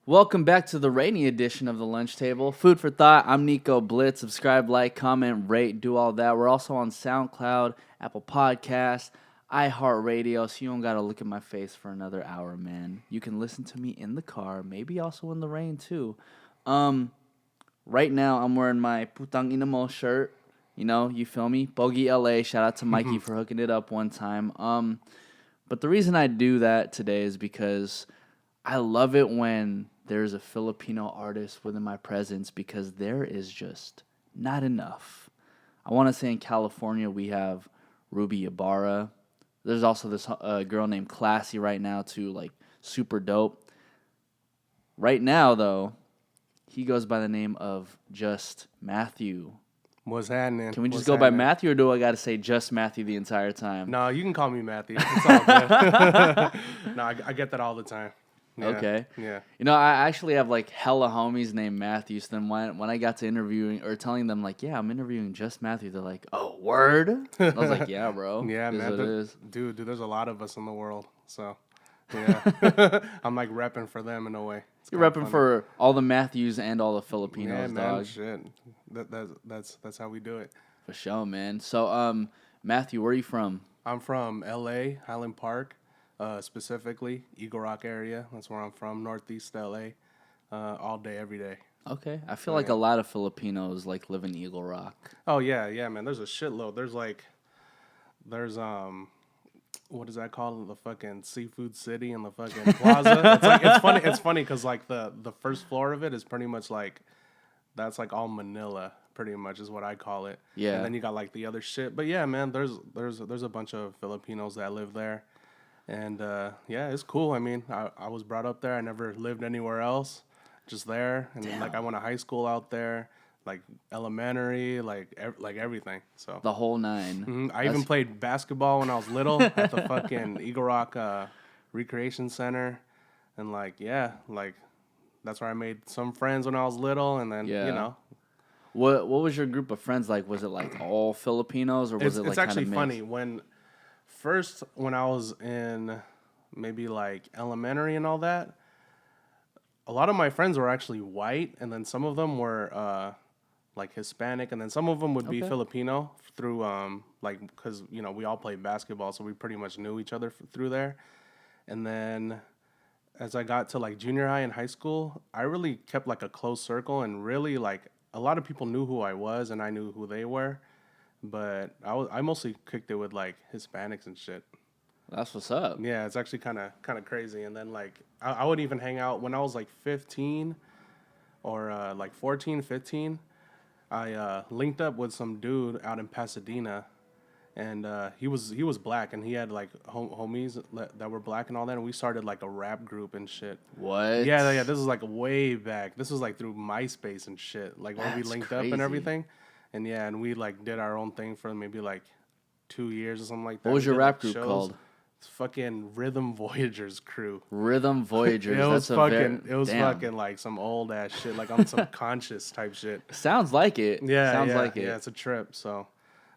Welcome back to the rainy edition of the Lunch Table. Food for thought. I'm Nico. Blitz. Subscribe, like, comment, rate, do all that. We're also on SoundCloud, Apple Podcasts, iHeartRadio, so you don't gotta look at my face for another hour, man. You can listen to me in the car, maybe also in the rain too. Right now I'm wearing my Putang Inamo shirt. You feel me? Bogey LA. Shout out to Mikey for hooking it up one time. But the reason I do that today is because I love it when there's a Filipino artist within my presence because there is just not enough. I want to say in California we have Ruby Ibarra. There's also this girl named Classy right now too, like super dope. Right now though, he goes by the name of Just Matthew. What's happening? Can we just go by Matthew, or do I got to say Just Matthew the entire time? No, you can call me Matthew. It's all good. No, I get that all the time. Yeah. Okay. Yeah. I actually have like hella homies named Matthew. So then when I got to interviewing or telling them like, yeah, I'm interviewing Just Matthew, they're like, oh, word? I was like, yeah, bro. Yeah, man. It is. Dude, there's a lot of us in the world. So, yeah. I'm like repping for them in a way. You're repping for all the Matthews and all the Filipinos, yeah, man, dog. shit. That's how we do it. For sure, man. So, Matthew, where are you from? I'm from L.A., Highland Park. Specifically, Eagle Rock area. That's where I'm from, Northeast LA, all day, every day. Okay. I feel like a lot of Filipinos like live in Eagle Rock. Oh yeah, man. There's a shitload. There's what is that called? The fucking Seafood City and the fucking plaza. It's funny because like the first floor of it is pretty much like that's like all Manila. Pretty much is what I call it. Yeah. And then you got like the other shit. But yeah, man. There's a bunch of Filipinos that live there. And, yeah, it's cool. I mean, I was brought up there. I never lived anywhere else, just there. And, like, I went to high school out there, like, elementary, like everything. So The whole nine. I even played basketball when I was little at the fucking Eagle Rock Recreation Center. And, like, yeah, like, that's where I made some friends when I was little. And then, Yeah. you know. What was your group of friends like? Was it, like, all Filipinos, or was it, like, It's actually kind of funny. When I was in maybe like elementary and all that, a lot of my friends were actually white, and then some of them were like Hispanic, and then some of them would be Filipino through like because we all played basketball, so we pretty much knew each other through there. And then as I got to like junior high and high school, I really kept like a close circle, and really like a lot of people knew who I was, and I knew who they were. But I mostly kicked it with like Hispanics and shit. That's what's up. Yeah, it's actually kind of crazy. And then like I would even hang out when I was like 15 or like 14, 15. I linked up with some dude out in Pasadena, and he was black, and he had like homies that were black and all that, and we started like a rap group and shit. What? Yeah. This is like way back. This was like through MySpace and shit. Like when we linked up and everything. And yeah, and we like did our own thing for maybe like 2 years or something like that. What was your rap like, group called? It's fucking Rhythm Voyagers crew. Rhythm Voyagers. It was fucking Damn. fucking like some old ass shit, like on some conscious type shit. Sounds like it. Yeah, Sounds yeah, like it. Yeah, it's a trip. So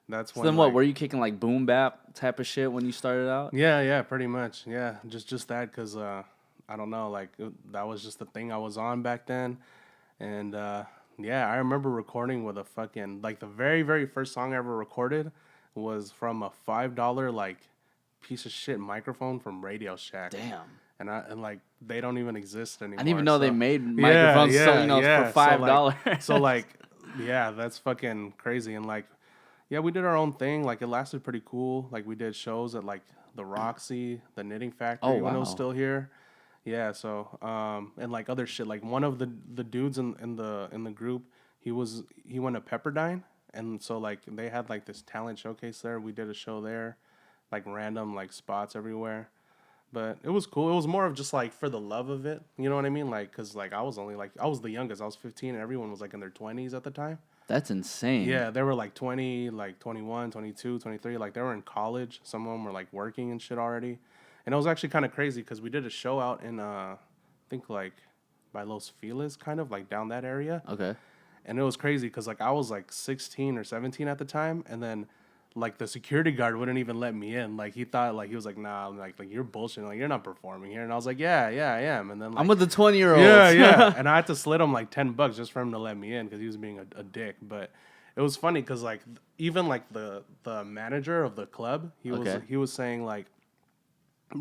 that's So when. then what? Like, Were you kicking like boom bap type of shit when you started out? yeah, pretty much. Yeah, just that because I don't know, like that was just the thing I was on back then, and. Yeah, I remember recording with a fucking like the very very first song I ever recorded was from a $5 like piece of shit microphone from Radio Shack. Damn. And like they don't even exist anymore. I didn't even know they made Yeah, microphones yeah. for $5. So like yeah, that's fucking crazy. And like yeah, we did our own thing. Like it lasted pretty cool. Like we did shows at like the Roxy, the Knitting Factory when it was still here. Yeah, so and like other shit, like one of the dudes in the group, he went to Pepperdine, and so like they had like this talent showcase there. We did a show there, like random like spots everywhere, but it was cool. It was more of just like for the love of it, you know what I mean? Like cause like I was the youngest. I was 15, and everyone was like in their 20s at the time. That's insane. Yeah, they were like 20, like 21, 22, 23. Like they were in college. Some of them were like working and shit already. And it was actually kind of crazy because we did a show out in, I think, like, by Los Feliz, kind of, like, down that area. Okay. And it was crazy because, like, I was, like, 16 or 17 at the time. And then, like the security guard wouldn't even let me in. Like he thought like he was like, nah, I'm like you're bullshitting, like you're not performing here. And I was like, yeah, I am. And then like, I'm with the 20-year-olds. yeah. And I had to slit him like $10 just for him to let me in because he was being a dick. But it was funny because like even like the manager of the club, he was saying like,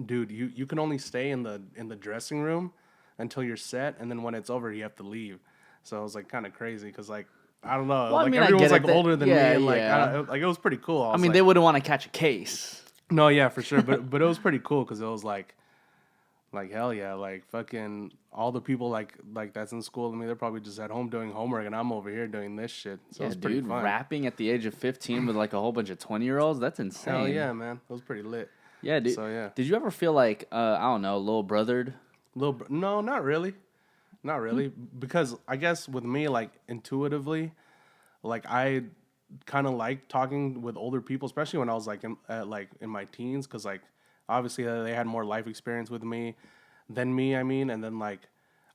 dude, you can only stay in the dressing room until you're set, and then when it's over, you have to leave. So it was like kind of crazy because like. I don't know. Well, I like mean, I everyone's get like it. older than me, and like Yeah. like it was pretty cool. I mean, they wouldn't want to catch a case. No, yeah, for sure. But it was pretty cool because it was like hell yeah, like fucking all the people like that's in school. I mean, they're probably just at home doing homework, and I'm over here doing this shit. So Yeah, it was pretty dude, fun. rapping at the age of 15 with like a whole bunch of 20-year-olds. That's insane. Hell yeah, man. It was pretty lit. Yeah, dude. So yeah. Did you ever feel like I don't know, little brothered? No, not really, not really. Because I guess with me, like intuitively. Like I kind of like talking with older people, especially when I was like in my teens, because like obviously they had more life experience with me than me. I mean, and then like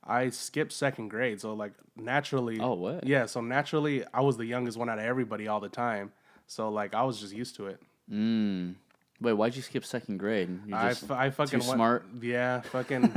I skipped second grade, so like naturally. Oh, what? Yeah, so naturally I was the youngest one out of everybody all the time. So like I was just used to it. Wait, why'd you skip second grade? You're just I fucking too smart. Yeah, fucking.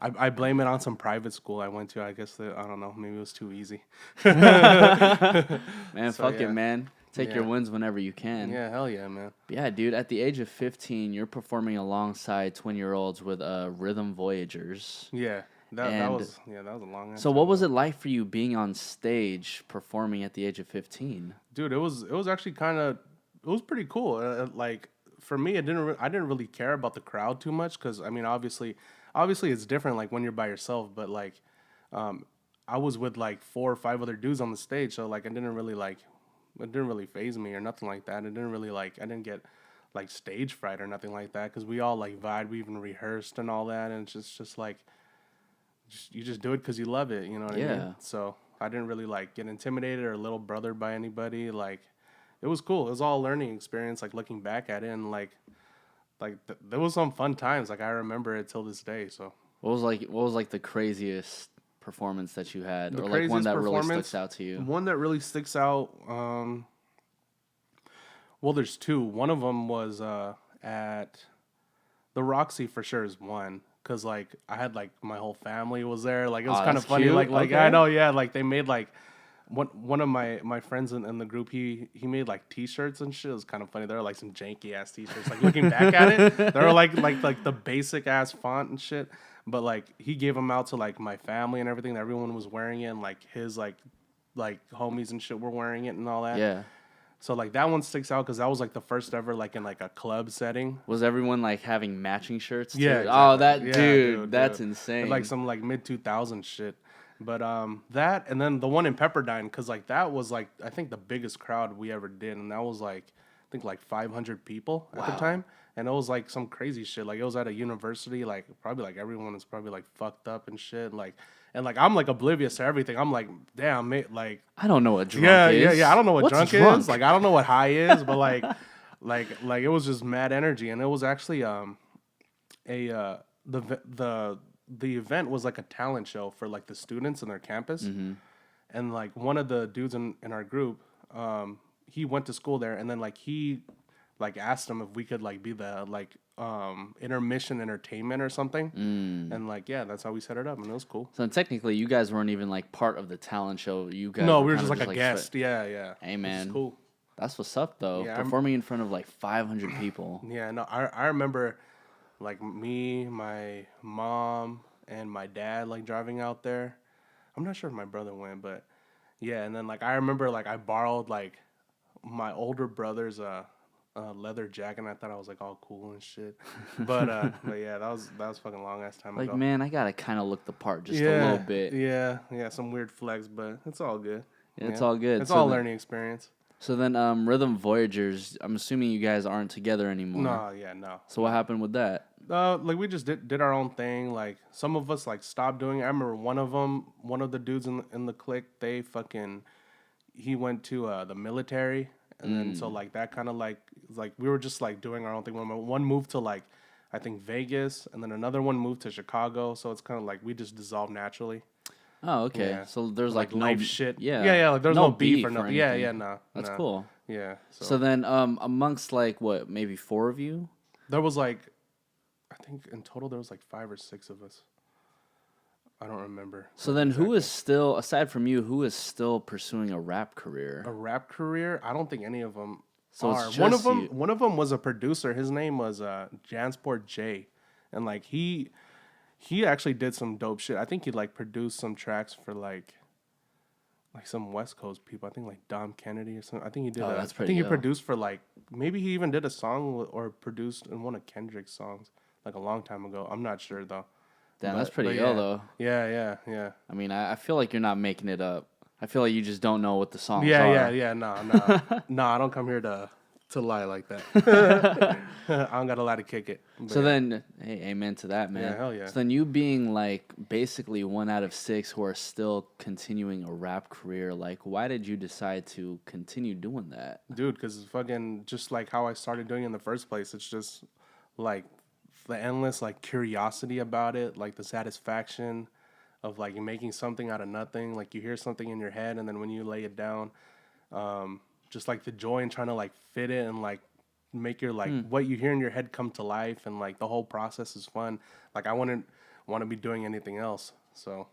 I blame it on some private school I went to. I guess I don't know. Maybe it was too easy. Man, So, fuck yeah. it, man. Take your Yeah. wins whenever you can. Yeah, hell yeah, man. Yeah, dude. At the age of 15, you're performing alongside 20-year-olds with Rhythm Voyagers. Yeah, that And- was a long. So, what was it like for you being on stage performing at the age of 15? Dude, it was actually it was pretty cool. Like for me, I didn't really care about the crowd too much because I mean, obviously it's different like when you're by yourself. But like, I was with like 4 or 5 other dudes on the stage, so like it didn't really faze me or nothing like that. I didn't get like stage fright or nothing like that because we all like vibed, we even rehearsed and all that, and it's just like you just do it because you love it, you know what I Yeah. mean? So I didn't really like get intimidated or little brothered by anybody. Like it was cool. It was all a learning experience. Like looking back at it, and there was some fun times. Like I remember it till this day. So What was like the craziest performance that you had, The or like one craziest that really performance? sticks out to you? one that really sticks out. Well, there's 2. One of them was at the Roxy for sure is one. Cause like I had like my whole family was there. Like it was Aw, kind of that's funny. cute. Like Okay. I know, yeah. Like they made like one of my friends in the group. He made like T-shirts and shit. It was kind of funny. They were like some janky ass T-shirts. Like looking back at it, they were like the basic ass font and shit. But like he gave them out to like my family and everything. Everyone was wearing it. And, like his like homies and shit were wearing it and all that. Yeah. So like that one sticks out because that was like the first ever like in like a club setting. Was everyone like having matching shirts? Too? Yeah, Oh, exactly. that Yeah, dude, that's dude. insane. Like some like mid 2000s shit. But that and then the one in Pepperdine because like that was like I think the biggest crowd we ever did, and that was like I think like 500 people at the time, and it was like some crazy shit. Like it was at a university, like probably like everyone was probably like fucked up and shit. Like and like I'm like oblivious to everything. I'm like damn mate, like I don't know what drunk yeah is. yeah. I don't know what What's drunk is. Like I don't know what high is, but like like it was just mad energy, and it was actually the event was like a talent show for like the students in their campus, and like one of the dudes in our group, he went to school there, and then like he like asked him if we could like be the like intermission entertainment or something, and like yeah, that's how we set it up, and it was cool. So technically, you guys weren't even like part of the talent show. You guys No, were we were kinda just like a guest. Yeah. Hey, Which is man. cool. That's what's up though. Yeah, Performing in front of like 500 people. Yeah, no, I remember like me, my mom, and my dad like driving out there. I'm not sure if my brother went, but yeah, and then like I remember like I borrowed like my older brother's leather jacket, and I thought I was like all cool and shit. But yeah, that was fucking long ass time Like, ago. man, I gotta kind of look the part just yeah, a little bit. Yeah, some weird flex, but it's all good. Yeah, it's all good. It's So all then- learning experience. So then, Rhythm Voyagers. I'm assuming you guys aren't together anymore. No. So what happened with that? Like we just did our own thing. Like some of us like stopped doing it. I remember one of the dudes in the clique, he went to the military, and then so like that kind of like we were just like doing our own thing. One moved to like I think Vegas, and then another one moved to Chicago. So it's kind of like we just dissolved naturally. Oh, okay. Yeah, So there's like like no life shit. yeah. Yeah. Like there's no beef or or nothing. Yeah, anything. no, That's no. cool. Yeah. So So then amongst like what, maybe four of you? there was like, I think in total there was like 5 or 6 of us. I don't remember. So Like then who is exactly. still, aside from you, who is still pursuing a rap career? A rap career? I don't think any of them So are. it's just you. One of them was a producer. His name was Jansport J, and like he actually did some dope shit. I think he like produced some tracks for like some West Coast people. I think like Dom Kennedy or something. I think he did. Oh, that's I pretty think he ill. produced for like maybe he even did a song or produced in one of Kendrick's songs like a long time ago. I'm not sure though. Damn, that's But pretty ill yeah, though. yeah. I mean, I feel like you're not making it up. I feel like you just don't know what the songs Yeah. No. I don't come here to lie like that. I don't got a lot to kick it. But So yeah. then, hey, amen to that, man. Yeah, hell yeah. So then, you being like basically 1 out of 6 who are still continuing a rap career, like, why did you decide to continue doing that? Dude, because it's fucking just like how I started doing it in the first place. It's just like the endless like curiosity about it, like the satisfaction of like making something out of nothing. Like you hear something in your head, and then when you lay it down, just like the joy in trying to like fit it and like make your like what you hear in your head come to life, and like the whole process is fun. Like I wouldn't want to be doing anything else. So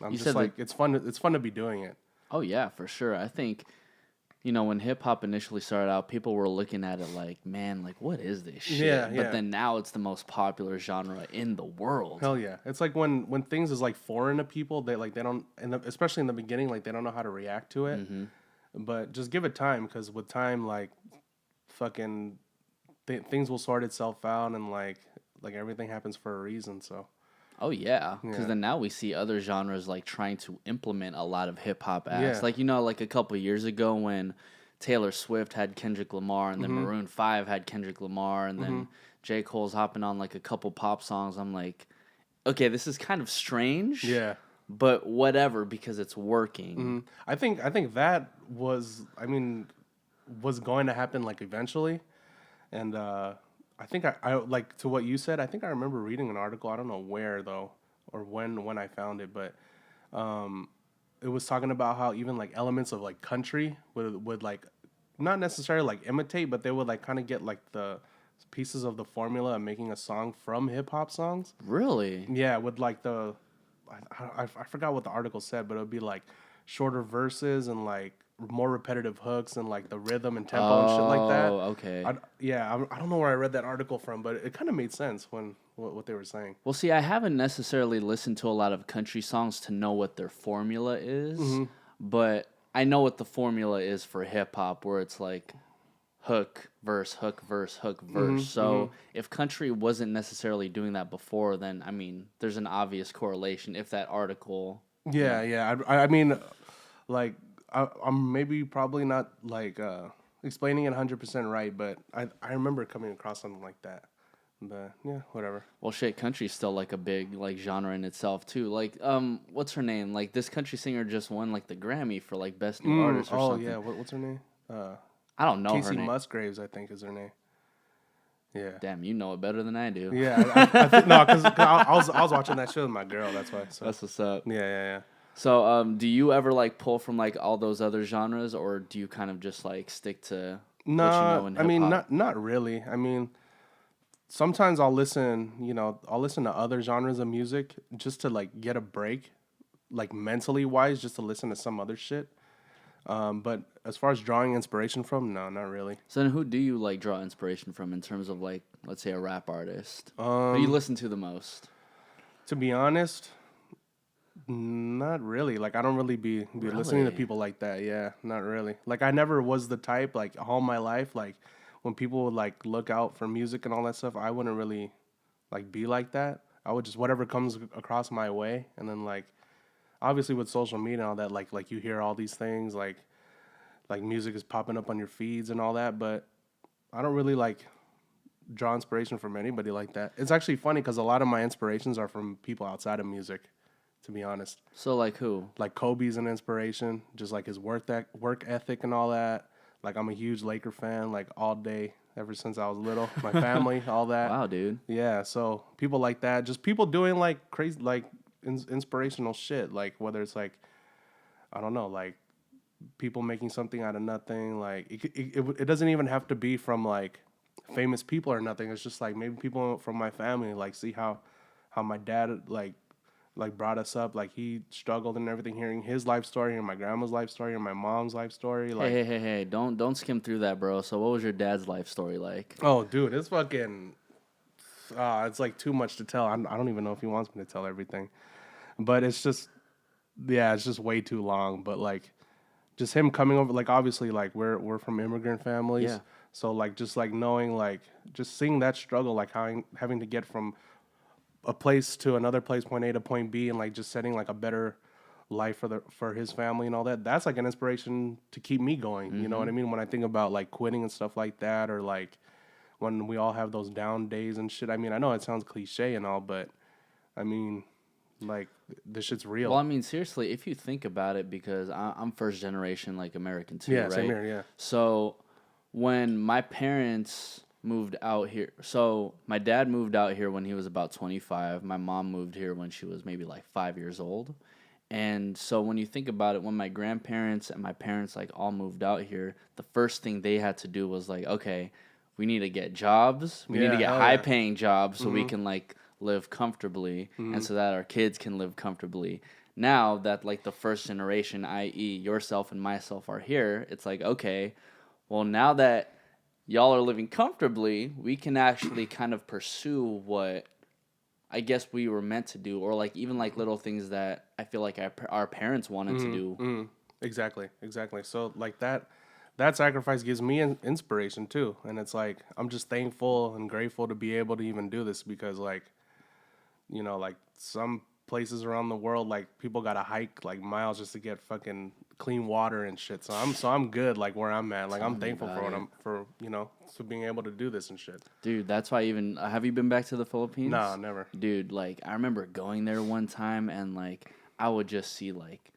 I'm You just said like it's fun. It's fun to be doing it. Oh yeah, for sure. I think, when hip hop initially started out, people were looking at it like, man, like what is this shit? Yeah, But yeah. then now it's the most popular genre in the world. Hell yeah! It's like when things is like foreign to people, they don't, especially in the beginning, like they don't know how to react to it. But just give it time, because with time, like fucking things will sort itself out, and like everything happens for a reason. So Oh yeah, because yeah, then now we see other genres like trying to implement a lot of hip hop acts. yeah, Like like a couple years ago when Taylor Swift had Kendrick Lamar, and then Maroon 5 had Kendrick Lamar, and then J. Cole's hopping on like a couple pop songs. I'm like, okay, this is kind of strange, yeah. but whatever, because it's working. I think that was, I mean, was going to happen like eventually, and I think I like to what you said. I think I remember reading an article. I don't know where though, or when I found it, but it was talking about how even like elements of like country would like not necessarily like imitate, but they would like kind of get like the pieces of the formula of making a song from hip hop songs. Really? Yeah, with like I forgot what the article said, but it would be like shorter verses and like more repetitive hooks and like the rhythm and tempo and shit like that. Oh, okay. I don't know where I read that article from, but it kind of made sense when what they were saying. Well, see, I haven't necessarily listened to a lot of country songs to know what their formula is, but I know what the formula is for hip hop, where it's like hook, verse, hook, verse, hook, verse. So if country wasn't necessarily doing that before, then I mean, there's an obvious correlation if that article. Yeah. I mean, like I'm maybe probably not like explaining it 100% right, but I remember coming across something like that. But yeah, whatever. Well, shit, country's still like a big like genre in itself too. Like, what's her name? Like this country singer just won like the Grammy for like best new artist or something. Yeah, what's her name? I don't know her Casey name. Musgraves, I think, is her name. Yeah. Damn, you know it better than I do. Yeah, no, because I was watching that show with my girl. That's why. So That's what's up. yeah. So, do you ever like pull from like all those other genres, or do you kind of just like stick to what you know in I mean, hip hop? not really. I mean, sometimes I'll listen. I'll listen to other genres of music just to like get a break, like mentally wise, just to listen to some other shit. But as far as drawing inspiration from, no, not really. So then, who do you like draw inspiration from in terms of like, let's say, a rap artist? Who you listen to the most? To be honest, not really. Like I don't really be listening to Really? people like that. Yeah, not really. Like I never was the type like all my life. Like when people would like look out for music and all that stuff, I wouldn't really like be like that. I would just whatever comes across my way, and then like obviously with social media and all that, like you hear all these things like music is popping up on your feeds and all that, but I don't really like draw inspiration from anybody like that. It's actually funny because a lot of my inspirations are from people outside of music, to be honest. So like who? Like Kobe's an inspiration, just like his work ethic and all that. Like I'm a huge Laker fan, like all day ever since I was little. My family, all that. Wow, dude. Yeah, so people like that, just people doing like crazy, like inspirational shit. Like whether it's like, I don't know, like people making something out of nothing. Like it doesn't even have to be from like famous people or nothing. It's just like maybe people from my family, like see how my dad like brought us up, like he struggled and everything. Hearing his life story, hearing my grandma's life story, and my mom's life story. Like, Hey! Don't skim through that, bro. So, what was your dad's life story like? oh, dude, it's fucking. It's like too much to tell. I don't even know if he wants me to tell everything, but it's just, yeah, it's just way too long. But like, just him coming over, like obviously, like we're from immigrant families, Yeah. so like just like knowing, like just seeing that struggle, like having to get from a place to another place, point A to point B, and like just setting like a better life for his family and all that. That's like an inspiration to keep me going. You know what I mean? When I think about like quitting and stuff like that, or like when we all have those down days and shit. I mean, I know it sounds cliche and all, but I mean, like this shit's real. Well, I mean, seriously, if you think about it, because I'm first generation like American too, Yeah, right? same here. Yeah. So when my parents moved out here, so my dad moved out here when he was about 25. My mom moved here when she was maybe like 5 years old. And so when you think about it, when my grandparents and my parents like all moved out here, the first thing they had to do was like, okay, we need to get jobs. We need to get high paying jobs so we can like live comfortably and so that our kids can live comfortably. Now that like the first generation, i.e. yourself and myself, are here, it's like, okay, well, now that y'all are living comfortably, we can actually kind of pursue what I guess we were meant to do, or like even like little things that I feel like our parents wanted to do. Exactly. So like that sacrifice gives me inspiration too, and it's like I'm just thankful and grateful to be able to even do this, because like, you know, like some places around the world, like people gotta hike like miles just to get fucking clean water and shit. So I'm good like where I'm at. Like I'm thankful for for being able to do this and shit. Dude, that's why even have you been back to the Philippines? No, never. Dude, like I remember going there one time and like I would just see like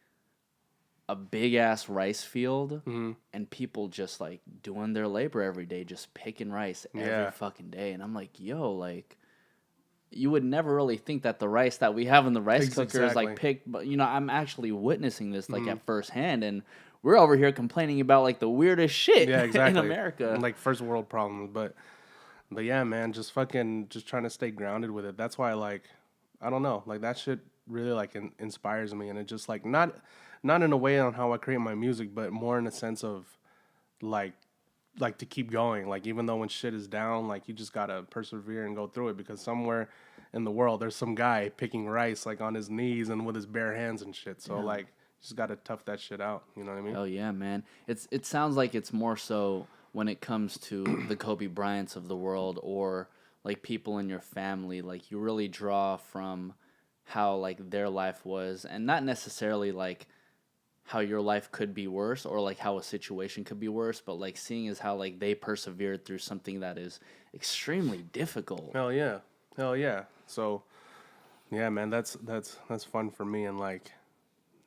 a big ass rice field and people just like doing their labor every day, just picking rice every fucking day. And I'm like, yo, like you would never really think that the rice that we have in the rice cooker is like picked, but you know, I'm actually witnessing this like at first hand, and we're over here complaining about like the weirdest shit in America. Like first world problems, but yeah, man, just trying to stay grounded with it. That's why like I don't know, like that shit really like inspires me, and it just like not in a way on how I create my music, but more in a sense of like to keep going. Like even though when shit is down, like you just gotta persevere and go through it, because somewhere in the world there's some guy picking rice like on his knees and with his bare hands and shit. So like you just gotta tough that shit out. You know what I mean? Oh yeah, man. It sounds like it's more so when it comes to the Kobe Bryants of the world, or like people in your family, like you really draw from how like their life was, and not necessarily like how your life could be worse or like how a situation could be worse, but like seeing as how like they persevered through something that is extremely difficult. Hell yeah. So yeah, man, that's fun for me, and like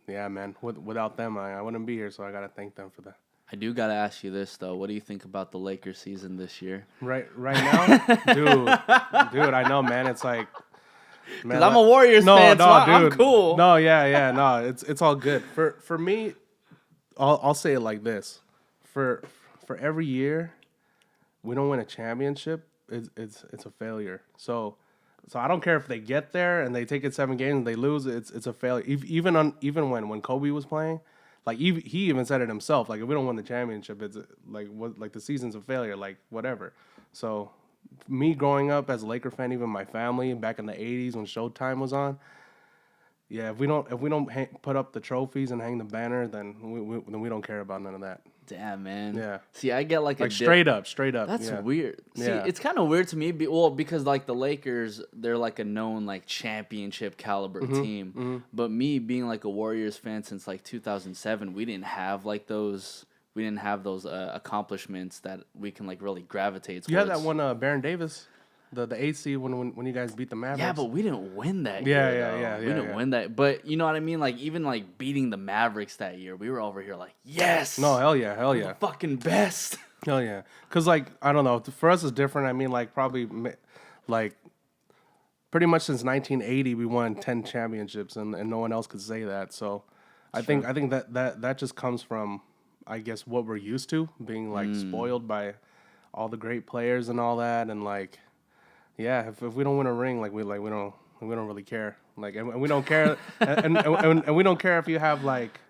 yeah, man, without them I wouldn't be here, so I gotta thank them for that. I do gotta ask you this though. What do you think about the Lakers season this year? Right now, dude, I know, man. It's like, because I'm a Warriors fan, so I'm cool. No, no, it's all good. For me, I'll say it like this: for every year we don't win a championship, it's a failure. So I don't care if they get there and they take it 7 games and they lose, it's a failure. Even when Kobe was playing, like he even said it himself. Like if we don't win the championship, it's like the season's a failure. Like whatever. So me growing up as a Laker fan, even my family back in the 80s when Showtime was on, yeah, if we don't put up the trophies and hang the banner, then we don't care about none of that. Damn, man. Yeah. See, I get like straight up. That's weird. See, it's kind of weird to me. Because like the Lakers, they're like a known like championship caliber team. Mm-hmm. But me being like a Warriors fan since like 2007, we didn't have like those. We didn't have those accomplishments that we can like really gravitate towards. You had that one, Baron Davis, the 8th seed when you guys beat the Mavericks. Yeah, but we didn't win that year. Yeah. We didn't win that. But you know what I mean? Like even like beating the Mavericks that year, we were over here like, yes. No, hell yeah. The fucking best. Hell yeah. Because like I don't know, for us it's different. I mean, like probably like pretty much since 1980 we won 10 championships, and no one else could say that. So I think that just comes from, I guess, what we're used to, being like spoiled by all the great players and all that, and like, yeah, if we don't win a ring, like we don't really care, like, and we don't care, and we don't care if you have like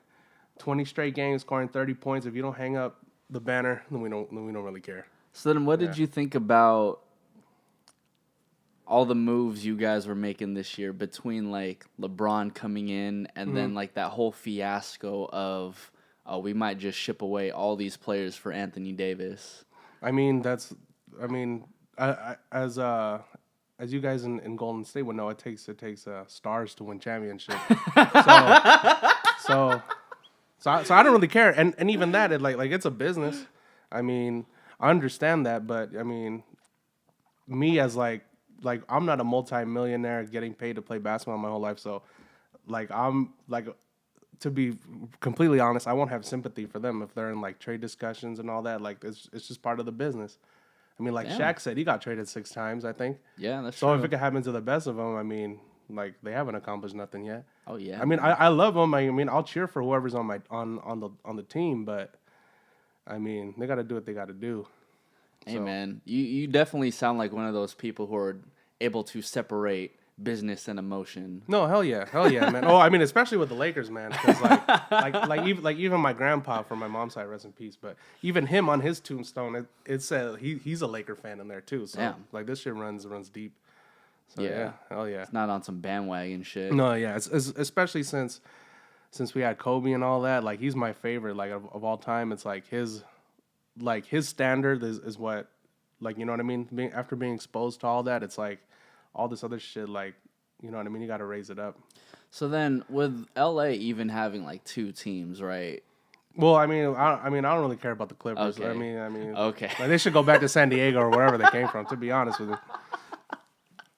20 straight games scoring 30 points. If you don't hang up the banner, then we don't really care. So then, what did you think about all the moves you guys were making this year, between like LeBron coming in and then like that whole fiasco of, oh, we might just ship away all these players for Anthony Davis? I mean, as you guys in Golden State would know, it takes stars to win championships. so I don't really care, and even that, it like it's a business. I mean, I understand that, but I mean, me as like I'm not a multi-millionaire getting paid to play basketball my whole life, so like I'm like, to be completely honest, I won't have sympathy for them if they're in like trade discussions and all that. Like it's just part of the business. I mean, like Shaq said, he got traded 6 times, I think. Yeah, that's so true. if it could happen to the best of them, I mean, like they haven't accomplished nothing yet. Oh yeah. I mean, I love them. I mean, I'll cheer for whoever's on the team, but I mean, they got to do what they got to do. Hey man, you definitely sound like one of those people who are able to separate business and emotion. No, hell yeah, man. Oh, I mean, especially with the Lakers, man. Because like even my grandpa from my mom's side, rest in peace. But even him on his tombstone, it said he's a Laker fan in there too. So like this shit runs deep. So yeah, hell yeah. It's not on some bandwagon shit. No, yeah, it's especially since we had Kobe and all that. Like he's my favorite, like of all time. It's like his standard is what, like, you know what I mean. After being exposed to all that, it's like all this other shit, like, you know what I mean? You got to raise it up. So then, with LA even having like 2 teams, right? Well, I mean, I don't really care about the Clippers. Okay. I mean, okay. Like, they should go back to San Diego or wherever they came from. To be honest with you.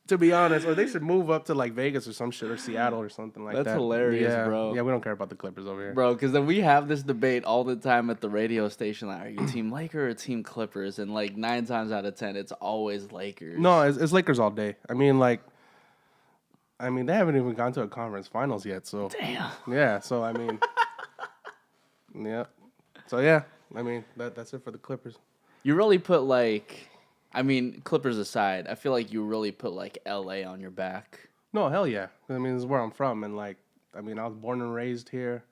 To be honest, or they should move up to like Vegas or some shit, or Seattle or something like that. That's hilarious, bro. Yeah, we don't care about the Clippers over here, bro. Because then we have this debate all the time at the radio station. Like, are you Team Laker or Team Clippers? And like 9 times out of 10, it's always Lakers. No, it's Lakers all day. I mean, they haven't even gone to a conference finals yet. So damn. Yeah. So I mean, yeah. So yeah, I mean that's it for the Clippers. You really put like. I mean, Clippers aside, I feel like you really put like LA on your back. No, hell yeah. I mean, this is where I'm from, and like, I mean, I was born and raised here.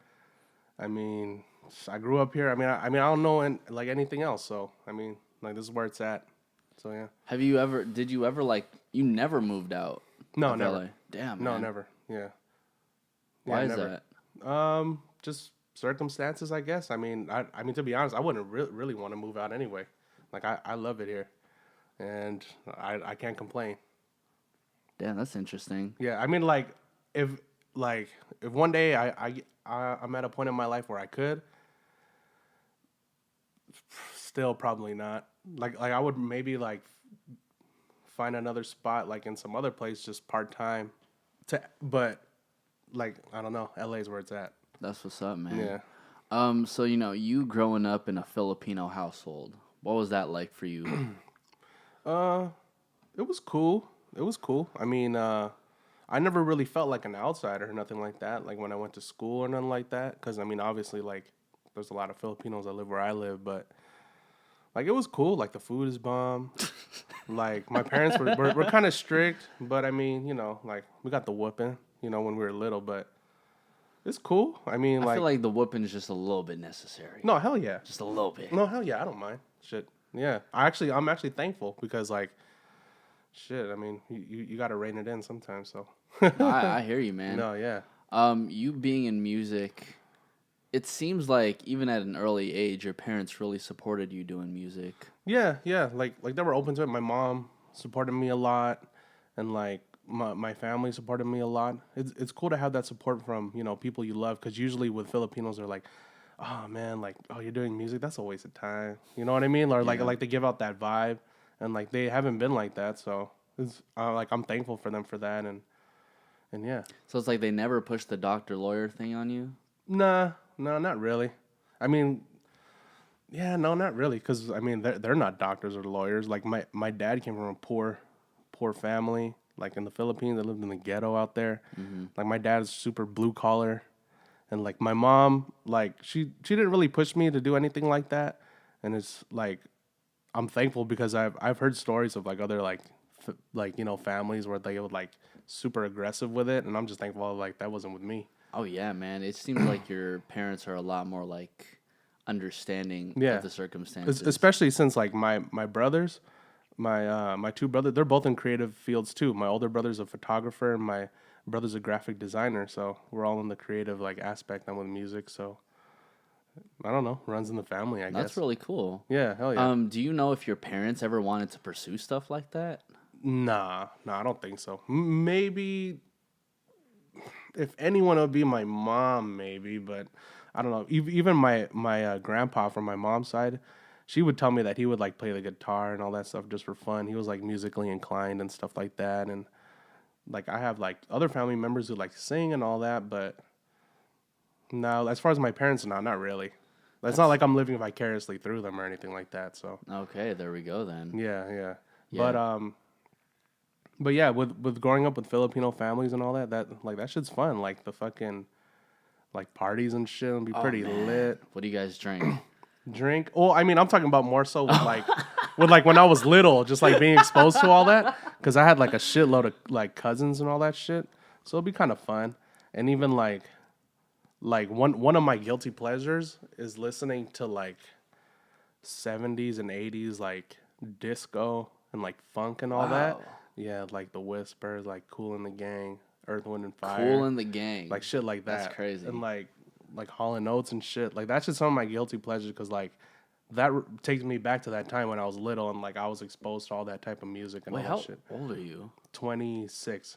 I mean, I grew up here. I mean, I don't know like anything else. So I mean, like this is where it's at. So yeah. Did you ever like? You never moved out? No, never. LA? Damn. No, man. never. Yeah. Why is never. that? Just circumstances, I guess. I mean, to be honest, I wouldn't really want to move out anyway. Like, I love it here. And I can't complain. Damn, that's interesting. Yeah, I mean, like if one day I'm at a point in my life where I could, still probably not. Like I would maybe like find another spot like in some other place just part time, but like I don't know, LA is where it's at. That's what's up, man. Yeah. So you growing up in a Filipino household, what was that like for you? It was cool. I mean, I never really felt like an outsider or nothing like that. Like when I went to school or nothing like that. Because I mean, obviously, like there's a lot of Filipinos that live where I live, but like it was cool. Like the food is bomb. Like my parents were kind of strict, but I mean, like we got the whooping, when we were little, but it's cool. I mean, I feel like the whooping is just a little bit necessary. No, hell yeah. Just a little bit. No, hell yeah. I don't mind. Shit. Yeah, I'm actually thankful because like, shit. I mean, you got to rein it in sometimes. So. I hear you, man. No, yeah. You being in music, it seems like even at an early age, your parents really supported you doing music. Yeah. Like they were open to it. My mom supported me a lot, and like my family supported me a lot. It's cool to have that support from people you love, because usually with Filipinos they're like, oh man, like, oh, you're doing music, that's a waste of time. You know what I mean? Or like they give out that vibe, and like they haven't been like that. So it's like I'm thankful for them for that, and yeah. So it's like they never pushed the doctor lawyer thing on you? No, not really. I mean, yeah, no, not really, because I mean they're not doctors or lawyers. Like my dad came from a poor family, like in the Philippines. I lived in the ghetto out there. Mm-hmm. Like my dad's super blue collar, and like my mom, like she didn't really push me to do anything like that. And it's like I'm thankful because I've heard stories of like other like like families where they would like super aggressive with it, and I'm just thankful like that wasn't with me. Oh yeah, man. It seems like your parents are a lot more like understanding Yeah, of the circumstances. especially since like my brothers, my two brothers, they're both in creative fields too. My older brother's a photographer, and my brother's a graphic designer. So we're all in the creative like aspect. I'm with music, so I don't know, runs in the family, I guess. That's really cool. Yeah, hell yeah. Do you know if your parents ever wanted to pursue stuff like that? Nah, I don't think so. Maybe if anyone, it would be my mom, maybe, but I don't know. Even my grandpa from my mom's side, she would tell me that he would like play the guitar and all that stuff just for fun. He was like musically inclined and stuff like that, and like I have like other family members who like sing and all that, but no, as far as my parents, no, not really. It's not like I'm living vicariously through them or anything like that. So Okay, there we go then. yeah. Yeah. But yeah, with growing up with Filipino families and all that like that shit's fun. Like the fucking like parties and shit would be pretty man. lit. What do you guys drink? Drink. Well, I mean, I'm talking about more so with like with like when I was little, just like being exposed to all that, because I had like a shitload of like cousins and all that shit. So it'd be kind of fun. And even like one of my guilty pleasures is listening to like 70s and 80s like disco and like funk and all that. Wow. Yeah, like the Whispers, like Cool in the Gang, Earth, Wind and Fire. Cool in the Gang. Like shit like that. That's crazy. And like Hall and Oates and shit. Like that's just some of my guilty pleasures because like that takes me back to that time when I was little and like I was exposed to all that type of music and Wait, all how that shit. old are you? 26.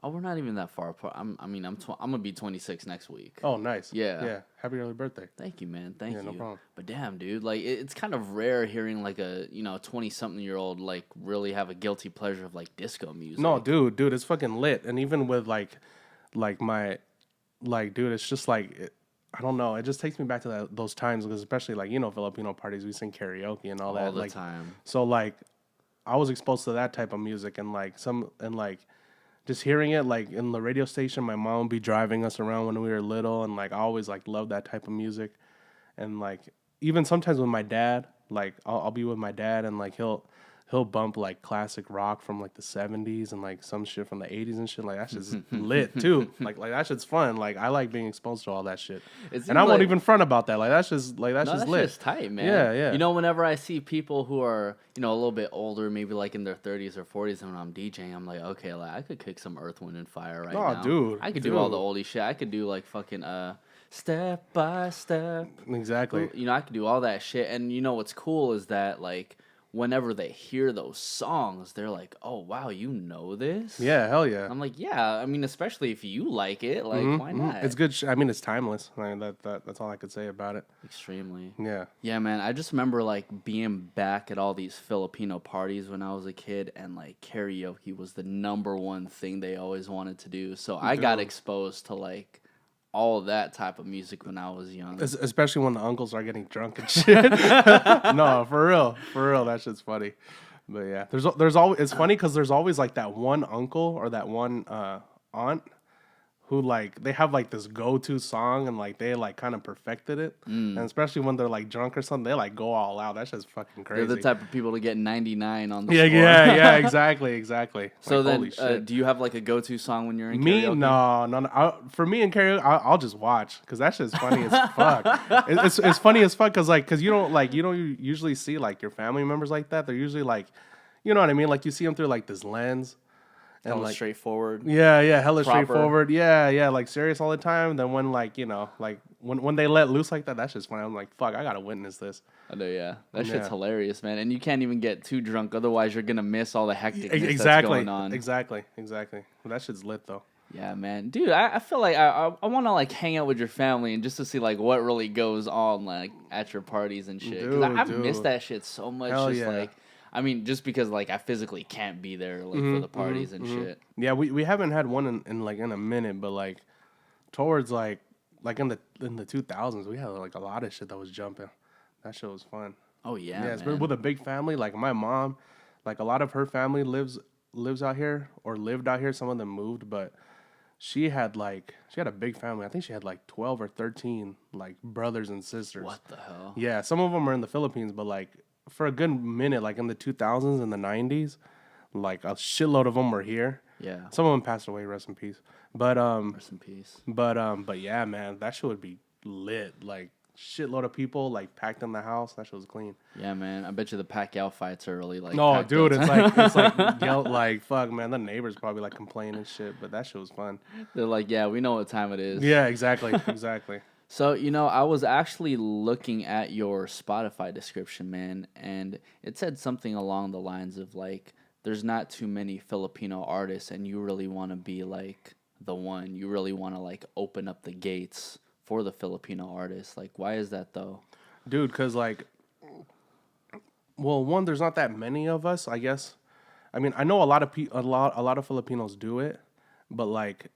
Oh, we're not even that far apart. I'm gonna be 26 next week. Oh, nice. Yeah. Yeah. Happy early birthday. Thank you, man. Thank you. No problem. But damn, dude, like it's kind of rare hearing like a 20-something-year-old like really have a guilty pleasure of like disco music. No, dude, it's fucking lit. And even with like my, like, dude, it's just like, I don't know. It just takes me back to those times because especially like, Filipino parties, we sing karaoke and all that. all the like, time. So like, I was exposed to that type of music and like just hearing it like in the radio station, my mom would be driving us around when we were little, and like I always like loved that type of music, and like even sometimes with my dad, like I'll be with my dad and like he'll bump like classic rock from like the 70s and like some shit from the 80s and shit. Like that shit's lit too. Like that shit's fun. Like I like being exposed to all that shit, and I won't even front about that. Like that's just lit. That's tight, man. Yeah. Whenever I see people who are a little bit older, maybe like in their 30s or 40s, and when I'm DJing, I'm like, okay, like I could kick some Earth, Wind and Fire right now. Dude, I could do all the oldie shit. I could do like fucking Step by Step. Exactly. I could do all that shit. And what's cool is that like whenever they hear those songs, they're like, "Oh wow, you know this?" Yeah, hell yeah. I'm like, yeah. I mean, especially if you like it, like, why not? It's good. I mean, it's timeless. I mean, that's all I could say about it. Extremely. Yeah. Yeah, man. I just remember like being back at all these Filipino parties when I was a kid, and like karaoke was the number one thing they always wanted to do. So I got exposed to like all of that type of music when I was young. Especially when the uncles are getting drunk and shit. No, for real, that shit's funny. But yeah, there's always, it's funny because there's always like that one uncle or that one aunt who like they have like this go-to song and like they like kind of perfected it, and especially when they're like drunk or something, they like go all out. That's just fucking crazy. They're the type of people to get 99 on the yeah, score. yeah, exactly. So like, then, holy shit. do you have like a go-to song when you're in Me, karaoke? no. For me in karaoke, I'll just watch because that shit's funny as fuck. It's funny as fuck because you don't usually see like your family members like that. They're usually like, you know what I mean? Like you see them through like this lens. And Hella like straightforward. Yeah, hella Proper. straightforward. Yeah, like serious all the time. Then when like like when they let loose like that, that's just funny. I'm like, fuck, I gotta witness this. I know, yeah. That shit's hilarious, man. And you can't even get too drunk, otherwise you're gonna miss all the hecticness that's going on. Exactly. Well, that shit's lit though. Yeah, man. Dude, I feel like I want to like hang out with your family and just to see like what really goes on like at your parties and shit. Because I've missed that shit so much. Hell just yeah. like, I mean, just because like I physically can't be there like for the parties and shit. Yeah, we haven't had one in a minute, but like towards like in the 2000s, we had like a lot of shit that was jumping. That shit was fun. Oh yeah, Yeah, man. with a big family. Like my mom, like a lot of her family lives lives out here or lived out here. Some of them moved, but she had a big family. I think she had like 12 or 13 like brothers and sisters. What the hell? Yeah, some of them are in the Philippines, but like for a good minute, like in the 2000s and the 90s, like a shitload of them were here. Yeah. Some of them passed away, rest in peace. But Rest in peace. but yeah, man, that shit would be lit. Like shitload of people like packed in the house. That shit was clean. Yeah, man. I bet you the Pacquiao fights are really like. No, packed dude, up. it's like yell like fuck, man. The neighbors probably like complaining and shit, but that shit was fun. They're like, yeah, we know what time it is. Yeah, exactly, exactly. So, I was actually looking at your Spotify description, man, and it said something along the lines of like, there's not too many Filipino artists, and you really want to be like the one. You really want to like open up the gates for the Filipino artists. Like, why is that though? Dude, because like, well, one, there's not that many of us, I guess. I mean, I know a lot of Filipinos do it, but like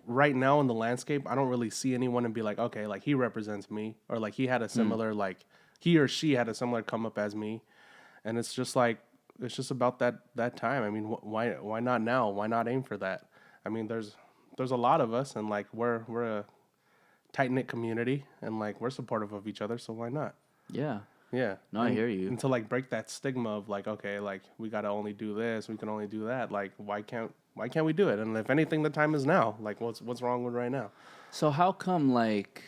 right now in the landscape, I don't really see anyone and be like, okay, like he represents me, or like he had a similar like he or she had a similar come up as me, and it's just like it's just about that time. I mean, why not now? Why not aim for that? I mean, there's a lot of us, and like we're a tight knit community, and like we're supportive of each other, so why not? Yeah. Yeah. No, I hear you. And to like break that stigma of like, okay, like we gotta only do this, we can only do that. Like, why can't we do it? And if anything, the time is now. Like, what's wrong with right now? So how come like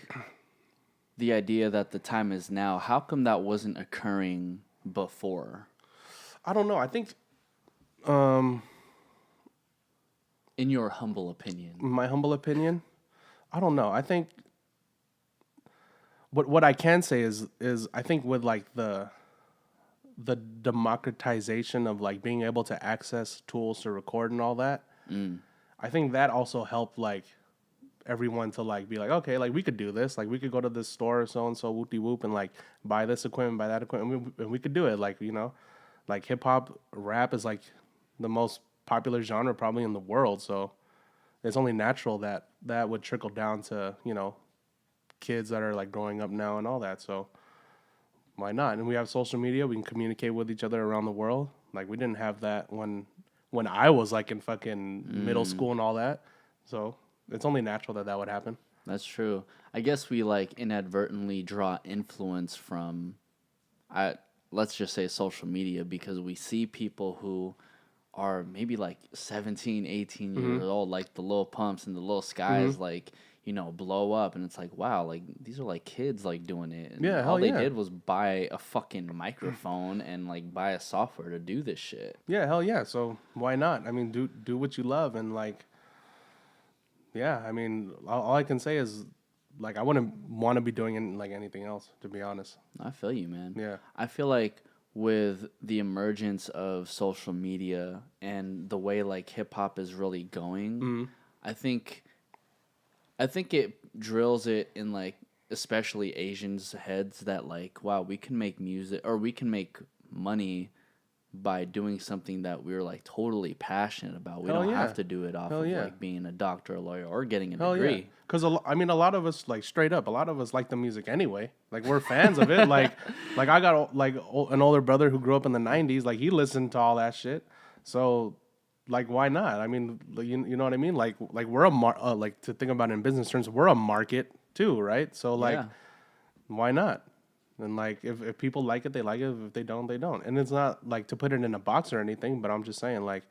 the idea that the time is now? How come that wasn't occurring before? I don't know. I think, In your humble opinion. my humble opinion, I don't know. I think what I can say is I think with like the democratization of like being able to access tools to record and all that, I think that also helped like everyone to like be like, okay, like we could do this, like we could go to this store, so and so, whoopty whoop, and like buy this equipment, buy that equipment, and we could do it. Like, like hip hop, rap is like the most popular genre probably in the world, so it's only natural that that would trickle down to kids that are like growing up now and all that. So why not? And we have social media. We can communicate with each other around the world. Like we didn't have that when I was like in fucking middle school and all that. So it's only natural that would happen. That's true. I guess we like inadvertently draw influence from, let's just say social media, because we see people who are maybe like 17, 18 years old, like the Lil Pumps and the Lil Skies, like, blow up, and it's like, wow, like these are like kids like doing it. And Yeah, all they hell yeah. did was buy a fucking microphone and like buy a software to do this shit. Yeah, hell yeah. So why not? I mean, do what you love, and like, yeah. I mean, all I can say is, like, I wouldn't want to be doing it like anything else, to be honest. I feel you, man. Yeah. I feel like with the emergence of social media and the way like hip hop is really going, I think it drills it in like especially Asians' heads that like, wow, we can make music or we can make money by doing something that we're like totally passionate about. We don't have to do it off of like being a doctor, a lawyer, or getting a degree. Yeah. Because I mean, a lot of us, like straight up, a lot of us like the music anyway. Like we're fans of it. Like I got like an older brother who grew up in the '90s. Like he listened to all that shit. So like, why not? I mean, you know what I mean? Like we're like to think about it in business terms, we're a market too, right? So like, why not? And like, if people like it, they like it. If they don't, they don't. And it's not like to put it in a box or anything, but I'm just saying like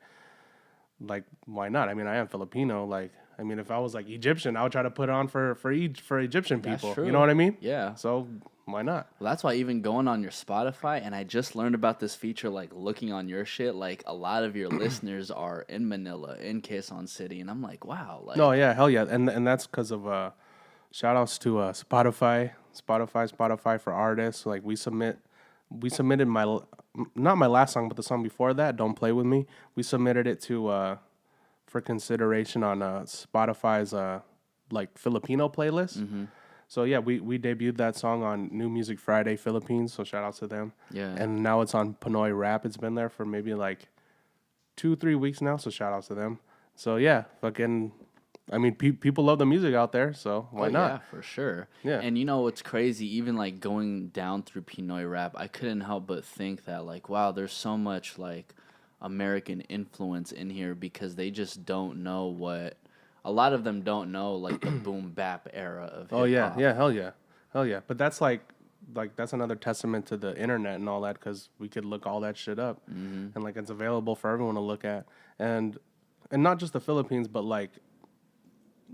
why not? I mean, I am Filipino. Like, I mean, if I was like Egyptian, I would try to put it on for Egyptian people. True. You know what I mean? Yeah. So why not? Well, that's why even going on your Spotify, and I just learned about this feature, like looking on your shit, like a lot of your listeners are in Manila, in Quezon City, and I'm like, wow. Like, No, yeah, hell yeah. And that's because of shout outs to Spotify for artists. Like we submitted not my last song, but the song before that, Don't Play With Me. We submitted it to for consideration on Spotify's like Filipino playlist. So yeah, we debuted that song on New Music Friday Philippines. So shout out to them. Yeah. And now it's on Pinoy Rap. It's been there for maybe like 2-3 weeks now. So shout out to them. So yeah, fucking. I mean, people love the music out there, so why not? Yeah, for sure. Yeah. And you know what's crazy? Even like going down through Pinoy Rap, I couldn't help but think that like, wow, there's so much like American influence in here because they just don't know what. A lot of them don't know like the boom bap era of hip hop. Oh yeah, hell yeah. But that's like that's another testament to the internet and all that, because we could look all that shit up, and like it's available for everyone to look at, and not just the Philippines, but like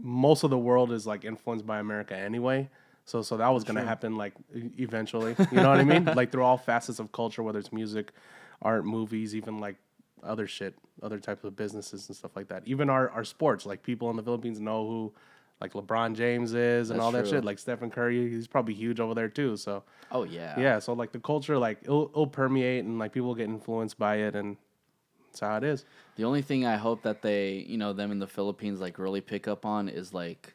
most of the world is like influenced by America anyway. So that was gonna happen like eventually. You know what I mean? Like through all facets of culture, whether it's music, art, movies, even like other shit, other types of businesses and stuff like that. Even our sports, like people in the Philippines know who like LeBron James is and That's all that true. shit. Like Stephen Curry, he's probably huge over there too. So Oh yeah. yeah, so like the culture, like it'll permeate and like people get influenced by it, and that's how it is. The only thing I hope that they, them in the Philippines like really pick up on is like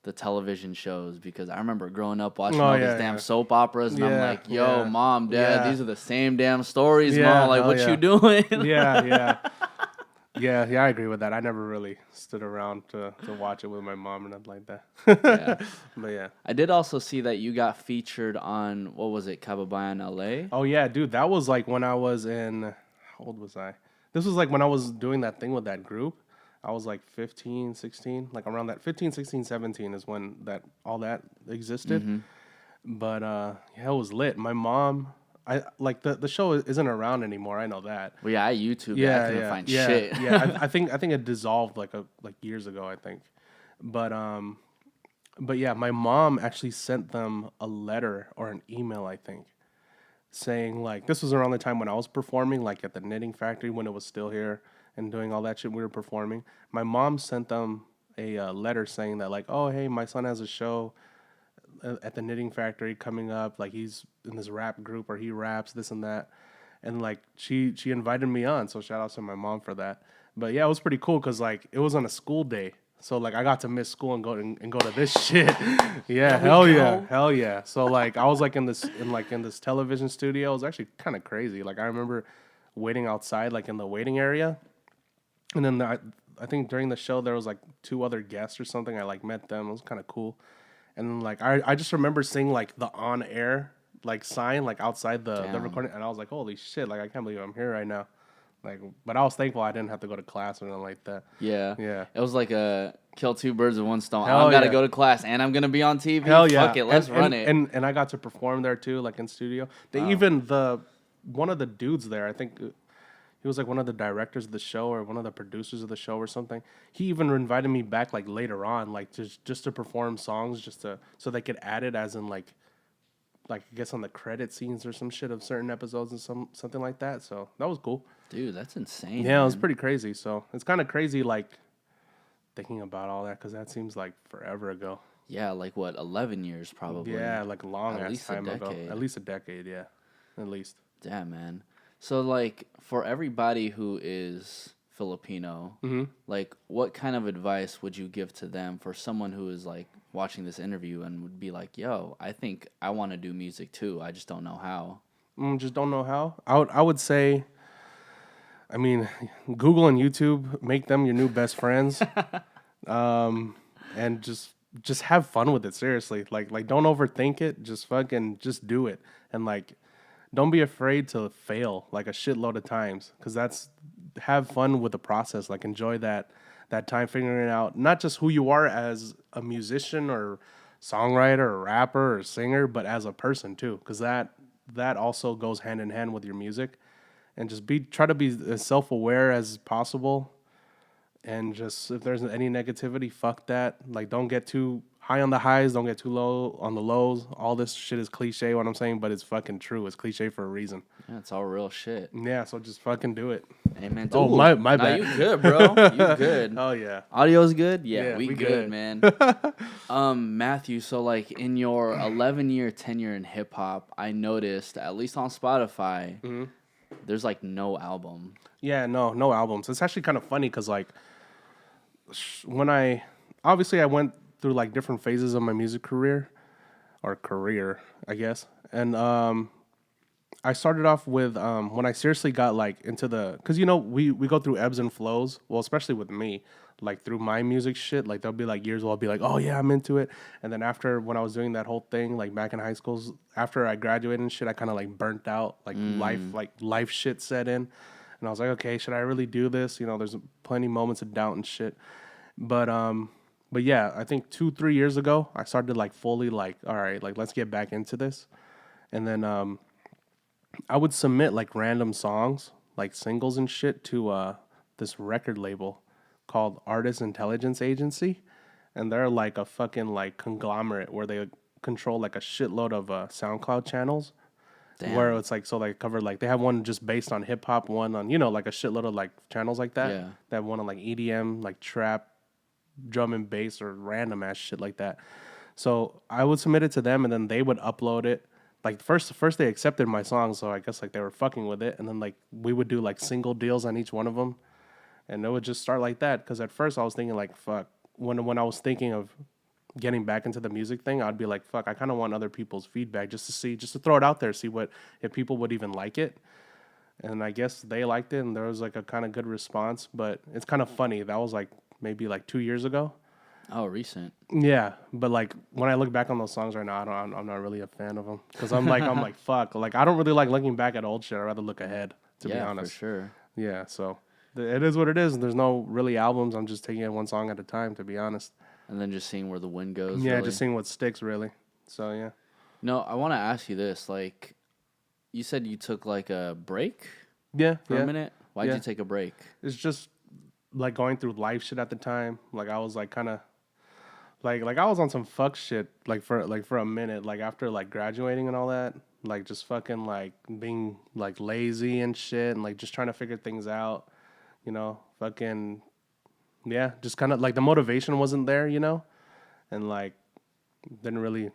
the television shows, because I remember growing up watching all these damn soap operas and I'm Yeah, like, yo, yeah, mom, dad, yeah. these are the same damn stories, Yeah, mom. Like, hell what yeah. you doing? Yeah. Yeah, I agree with that. I never really stood around to watch it with my mom or nothing like that. Yeah. But yeah. I did also see that you got featured on, what was it, Kababayan LA? Oh yeah, dude, that was like when I was in, how old was I? This was like when I was doing that thing with that group. I was like 15, 16, like around that 15, 16, 17 is when that all that existed. But yeah, it was lit. My mom, I like the show isn't around anymore. I know that. Well, yeah, I YouTubed it. I couldn't find shit. Yeah. I think it dissolved like years ago, I think. But yeah, my mom actually sent them a letter or an email, I think, saying like, this was around the time when I was performing, like at the Knitting Factory when it was still here and doing all that shit. We were performing. My mom sent them a letter saying that like, oh hey, my son has a show at the Knitting Factory coming up. Like he's in this rap group, or he raps this and that. And like she invited me on, so shout out to my mom for that. But yeah, it was pretty cool because like it was on a school day, so like I got to miss school and go to this shit. Yeah, hell yeah. So like I was like in this television studio. It was actually kind of crazy. Like I remember waiting outside, like in the waiting area, and then I think during the show there was like 2 other guests or something. I like met them. It was kind of cool. And then like I just remember seeing like the on air like sign like outside the recording, and I was like, holy shit, like I can't believe I'm here right now. Like, but I was thankful I didn't have to go to class or anything like that. Yeah. Yeah. It was like a kill 2 birds with 1 stone. Hell I gotta yeah. go to class and I'm gonna be on TV. Hell yeah. Fuck it, let's run it. And I got to perform there too, like in studio. They even one of the dudes there, I think he was like one of the directors of the show or one of the producers of the show or something. He even invited me back like later on, like just to perform songs, so they could add it as in like I guess on the credit scenes or some shit of certain episodes and something like that. So that was cool. Dude, that's insane. Yeah, man. it was pretty crazy. So it's kind of crazy like thinking about all that, because that seems like forever ago. Yeah, like what, 11 years probably. Yeah, like a long At ass least a time ago. decade. At least a decade, yeah. At least. Damn, man. So like for everybody who is Filipino, like what kind of advice would you give to them for someone who is like watching this interview and would be like, yo, I think I want to do music too. I just don't know how. Just don't know how. I would say, I mean, Google and YouTube, make them your new best friends, and just have fun with it. Seriously, like don't overthink it. Just fucking just do it, and like don't be afraid to fail like a shitload of times, because have fun with the process. Like enjoy that time figuring out not just who you are as a musician or songwriter or rapper or singer, but as a person too, because that also goes hand in hand with your music. And just try to be as self-aware as possible, and just if there's any negativity, fuck that. Like don't get too high on the highs, don't get too low on the lows. All this shit is cliche, what I'm saying, but it's fucking true. It's cliche for a reason. Yeah, it's all real shit. Yeah, so just fucking do it. Amen. Oh, my bad. You good, bro. You good. Oh yeah. Audio's good? Yeah, we good. good, man. Matthew, so like in your 11-year tenure in hip hop, I noticed, at least on Spotify, there's like no album. Yeah, no albums. It's actually kind of funny because like when I went through like different phases of my music career, I guess. And I started off with when I seriously got like into because we go through ebbs and flows. Well, especially with me, like through my music shit, like there'll be like years where I'll be like, oh yeah, I'm into it. And then after, when I was doing that whole thing, like back in high school, after I graduated and shit, I kind of like burnt out, like life shit set in. And I was like, okay, should I really do this? You know, there's plenty moments of doubt and shit. But yeah, I think 2-3 years ago, I started like fully like, all right, like let's get back into this. And then I would submit like random songs, like singles and shit, to this record label called Artist Intelligence Agency, and they're like a fucking like conglomerate where they control like a shitload of SoundCloud channels. Damn. Where it's like, so they cover like, they have one just based on hip hop, one on, you know, like a shitload of like channels like that. Yeah. They have one on like EDM, like trap, drum and bass, or random ass shit like that. So I would submit it to them, and then they would upload it. Like first they accepted my song, so I guess like they were fucking with it, and then like we would do like single deals on each one of them, and it would just start like that. Because at first I was thinking like, fuck, when I was thinking of getting back into the music thing, I'd be like, fuck, I kind of want other people's feedback just to throw it out there, see what, if people would even like it. And I guess they liked it, and there was like a kind of good response. But it's kind of funny, that was like maybe like 2 years ago. Oh, recent. Yeah, but like when I look back on those songs right now, I'm not really a fan of them, because I'm like fuck, like I don't really like looking back at old shit. I'd rather look ahead, to be honest. For sure. Yeah, so it is what it is. There's no really albums. I'm just taking it one song at a time, to be honest. And then just seeing where the wind goes. Yeah, really. just seeing what sticks, really. So yeah. No, I want to ask you this. Like, you said you took like a break Yeah, for a minute. Why'd you take a break? It's just like going through life shit at the time. Like I was like kind of like I was on some fuck shit like for a minute, like after like graduating and all that, like just fucking like being like lazy and shit, and like just trying to figure things out, you know, fucking yeah, just kind of like the motivation wasn't there, you know, and like didn't really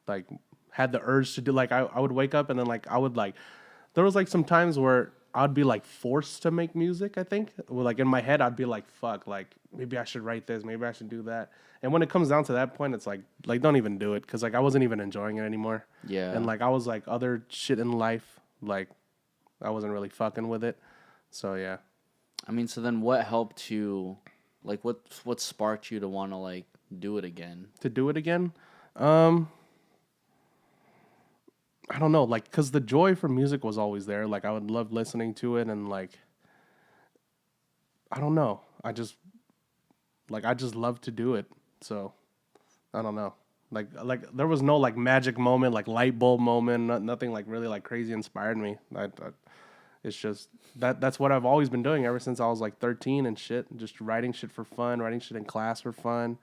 like had the urge to do, like I would wake up and then like I would like, there was like some times where I'd be like forced to make music. I think, well, like in my head I'd be like, fuck, like maybe I should write this, maybe I should do that. And when it comes down to that point, it's like don't even do it, because like I wasn't even enjoying it anymore. Yeah. And like I was like other shit in life, like I wasn't really fucking with it. So yeah. I mean, so then what helped you, like what sparked you to want to like do it again? To do it again? I don't know, like, because the joy from music was always there. Like, I would love listening to it, and, like, I don't know. I just love to do it. So, I don't know. Like there was no, like, magic moment, like, light bulb moment, nothing, like, really, like, crazy inspired me. It's just, that's what I've always been doing ever since I was, like, 13 and shit. Just writing shit for fun, writing shit in class for fun.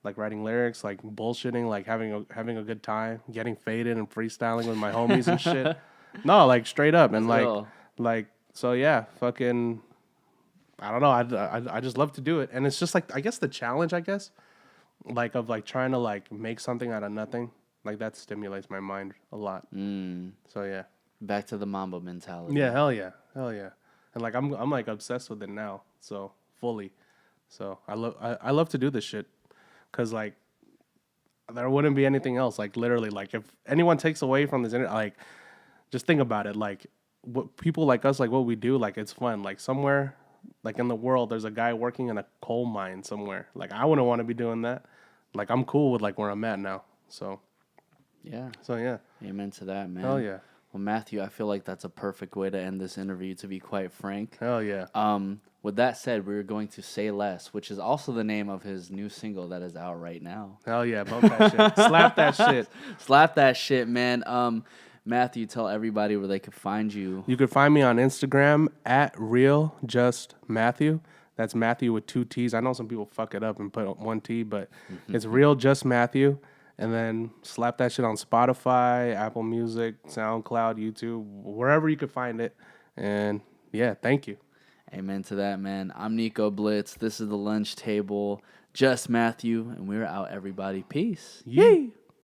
Like writing lyrics, like bullshitting, like having a good time, getting faded and freestyling with my homies and shit. No, like straight up, and like so yeah, fucking. I don't know. I just love to do it, and it's just like, I guess the challenge, like of like trying to like make something out of nothing, like that stimulates my mind a lot. So yeah. Back to the Mamba mentality. Yeah, hell yeah, and like I'm like obsessed with it now, so fully. So I love to do this shit. Because, like, there wouldn't be anything else. Like, literally, like, if anyone takes away from this, like, just think about it. Like, what people like us, like, what we do, like, it's fun. Like, somewhere, like, in the world, there's a guy working in a coal mine somewhere. Like, I wouldn't want to be doing that. Like, I'm cool with, like, where I'm at now. So, yeah. So, yeah. Amen to that, man. Hell yeah. Well, Matthew, I feel like that's a perfect way to end this interview, to be quite frank. Hell yeah. With that said, we're going to Say Less, which is also the name of his new single that is out right now. Hell yeah, bump that shit. Slap that shit. Slap that shit, man. Matthew, tell everybody where they can find you. You can find me on Instagram at RealJustMatthew. That's Matthew with 2 T's. I know some people fuck it up and put 1 T, but it's RealJustMatthew. And then slap that shit on Spotify, Apple Music, SoundCloud, YouTube, wherever you could find it. And yeah, thank you. Amen to that, man. I'm Nico Blitz. This is The Lunch Table. Just Matthew, and we're out, everybody. Peace. Yay.